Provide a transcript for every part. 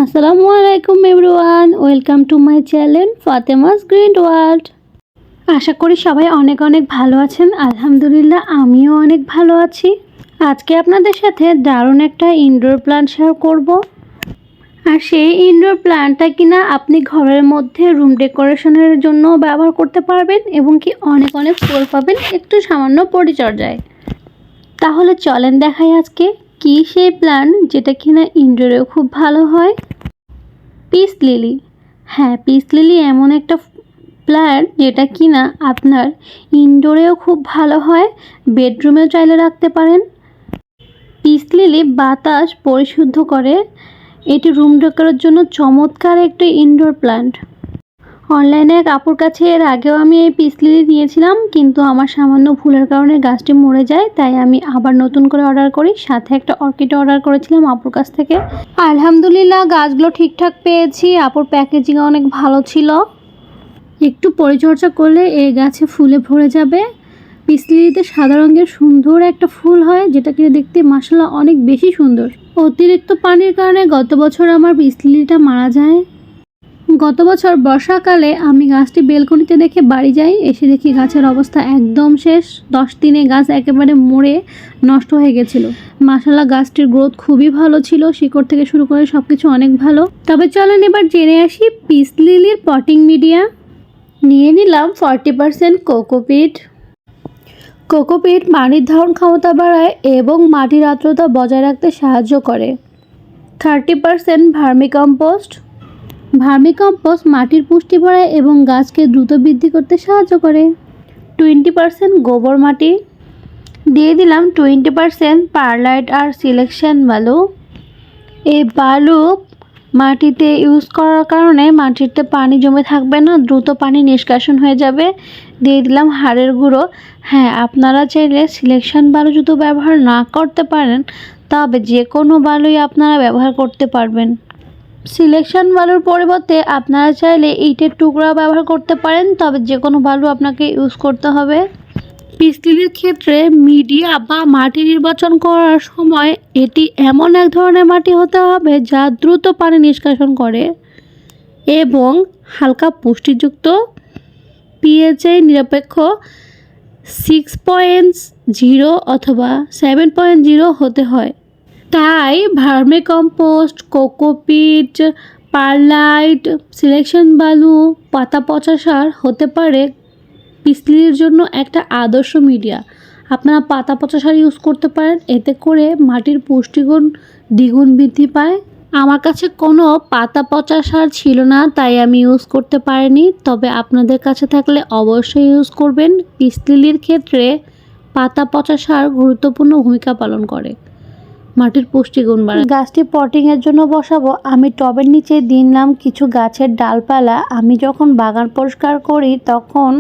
আসসালামু আলাইকুম everyone, welcome to my channel Fatema's green world. আশা করি সবাই অনেক অনেক ভালো আছেন। আলহামদুলিল্লাহ আমিও অনেক ভালো আছি। আজকে আপনাদের সাথে দারুণ একটা ইনডোর প্ল্যান্ট শেয়ার করব। আর সেই ইনডোর প্ল্যান্টটা কিনা আপনি ঘরের মধ্যে রুম ডেকোরেশনের জন্য ব্যবহার করতে পারবেন এবং কি অনেক অনেক ফুল পাবেন একটু সামান্য পরিচর্যায়। তাহলে চলেন দেখাই আজকে কি সেই প্ল্যান্ট যেটা কিনা ইনডোরেও খুব ভালো হয়। Peace lily. হ্যাঁ, পিস লিলি এমন একটা প্ল্যান্ট যেটা কিনা আপনার ইনডোরেও খুব ভালো হয়, বেডরুমেও চাইলে রাখতে পারেন। পিস লিলি বাতাস পরিশুদ্ধ করে। এটি রুম ডেকোরের জন্য চমৎকার একটি ইনডোর প্ল্যান্ট। অনলাইনে এক আপুর কাছে এর আগেও আমি এই পিস লিলি নিয়েছিলাম, কিন্তু আমার সামান্য ভুলের কারণে গাছটি মরে যায়, তাই আমি আবার নতুন করে অর্ডার করি। সাথে একটা অর্কিড অর্ডার করেছিলাম আপুর কাছ থেকে। আলহামদুলিল্লাহ গাছগুলো ঠিকঠাক পেয়েছি। আপুর প্যাকেজিং অনেক ভালো ছিল। একটু পরিচর্যা করলে এই গাছে ফুলে ভরে যাবে। পিস লিলিতে সাদা রঙের সুন্দর একটা ফুল হয়, যেটা কিনে দেখতে মাশাআল্লাহ অনেক বেশি সুন্দর। অতিরিক্ত পানির কারণে গত বছর আমার পিস লিলিটা মারা যায়। গত বছর বর্ষাকালে আমি গাছটি বেলকনিতে রেখে বাড়ি যাই, এসে দেখি গাছের অবস্থা একদম শেষ। 10 দিনে গাছ একেবারে মরে নষ্ট হয়ে গেছিল। মাশাআল্লাহ গাছটির গ্রোথ খুবই ভালো ছিল, শিকড় থেকে শুরু করে সব কিছু অনেক ভালো। তবে চলেন এবার জেনে আসি পিস লিলির পটিং মিডিয়া। নিয়ে নিলাম 40% কোকোপিট। কোকোপিট মাটির ধারণ ক্ষমতা বাড়ায় এবং মাটির আর্দ্রতা বজায় রাখতে সাহায্য করে। 30% ভার্মিকম্পোস্ট। ভার্মিকম্পোস্ট মাটির পুষ্টি বাড়ায় এবং গাছকে দ্রুত বৃদ্ধি করতে সাহায্য করে। 20% গোবর মাটি। দিয়ে দিলাম 20% পারলাইট আর সিলেকশন বালু। এই বালু মাটিতে ইউজ করার কারণে মাটিতে পানি জমে থাকবে না, দ্রুত পানি নিষ্কাশন হয়ে যাবে। দিয়ে দিলাম হাড়ের গুঁড়ো। হ্যাঁ, আপনারা চাইলে সিলেকশন বালু যদি ব্যবহার না করতে পারেন, তবে যে কোনো বালুই আপনারা ব্যবহার করতে পারবেন। সিলেকশন বালুর পরিবর্তে আপনারা চাইলে ইটের টুকরা ব্যবহার করতে পারেন, তবে যে কোনো বালু আপনাকে ইউজ করতে হবে। পিস লিলির ক্ষেত্রে মিডিয়া বা মাটি নির্বাচন করার সময় এটি এমন এক ধরনের মাটি হতে হবে যা দ্রুত পানি নিষ্কাশন করে এবং হালকা পুষ্টিযুক্ত, পিএইচ নিরপেক্ষ 6.0 অথবা 7.0 হতে হয়। তাই ভার্মিকম্পোস্ট, কোকোপিট, পারলাইট, সিলেকশন বালু, পাতা পচা সার হতে পারে পিস লিলির জন্য একটা আদর্শ মিডিয়া। আপনারা পাতা পচা সার ইউজ করতে পারেন, এতে করে মাটির পুষ্টিগুণ দ্বিগুণ বৃদ্ধি পায়। আমার কাছে কোনো পাতা পচা সার ছিল না, তাই আমি ইউজ করতে পারিনি। তবে আপনাদের কাছে থাকলে অবশ্যই ইউজ করবেন। পিস লিলির ক্ষেত্রে পাতা পচা সার গুরুত্বপূর্ণ ভূমিকা পালন করে, মাটির পুষ্টিগুণ বাড়ায়। গাছটি পটিংয়ের জন্য বসাবো। আমি টবের নিচে দিলাম কিছু গাছের ডালপালা। আমি যখন বাগান পরিষ্কার করি তখন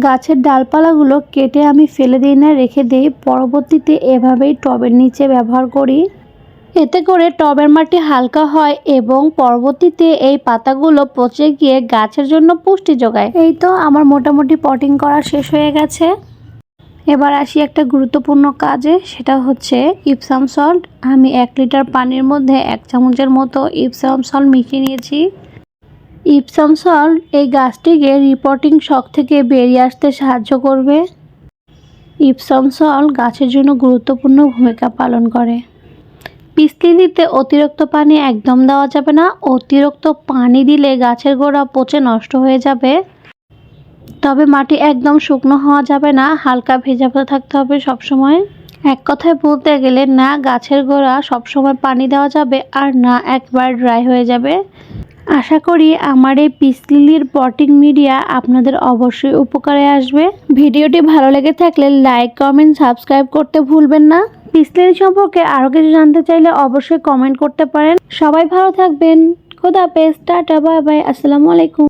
গাছের ডালপালাগুলো কেটে আমি ফেলে দিই না, রেখে দিই। পরবর্তীতে এভাবেই টবের নিচে ব্যবহার করি। এতে করে টবের মাটি হালকা হয় এবং পরবর্তীতে এই পাতাগুলো পচে গিয়ে গাছের জন্য পুষ্টি যোগায়। এই তো আমার মোটামুটি পটিং করা শেষ হয়ে গেছে। এবার আসি একটা গুরুত্বপূর্ণ কাজে, সেটা হচ্ছে ইপসাম সল্ট। আমি 1 লিটার পানির মধ্যে 1 চামচের মতো ইপসাম সল্ট মিশিয়ে নিয়েছি। ইপসাম সল্ট এই গাছটিকে রিপোর্টিং শক থেকে বেরিয়ে আসতে সাহায্য করবে। ইপসাম সল্ট গাছের জন্য গুরুত্বপূর্ণ ভূমিকা পালন করে। পিস লিলিতে অতিরিক্ত পানি একদম দেওয়া যাবে না। অতিরিক্ত পানি দিলে গাছের গোড়া পচে নষ্ট হয়ে যাবে। তবে মাটি একদম শুকনো হওয়া যাবে না, হালকা ভেজা থাকতে হবে সবসময়। এক কথায় বলতে গেলে না গাছের গোড়া সবসময় পানি দেওয়া যাবে আর না একবার ড্রাই হয়ে যাবে। আশা করি আমার এই পিস লিলির পটিং মিডিয়া আপনাদের অবশ্যই উপকারে আসবে। ভিডিওটি ভালো লেগে থাকলে লাইক, কমেন্ট, সাবস্ক্রাইব করতে ভুলবেন না। পিস লিলি সম্পর্কে আরও কিছু জানতে চাইলে অবশ্যই কমেন্ট করতে পারেন। সবাই ভালো থাকবেন। খোদা হাফেজ, টাটা, বাই বাই, আসসালামু আলাইকুম।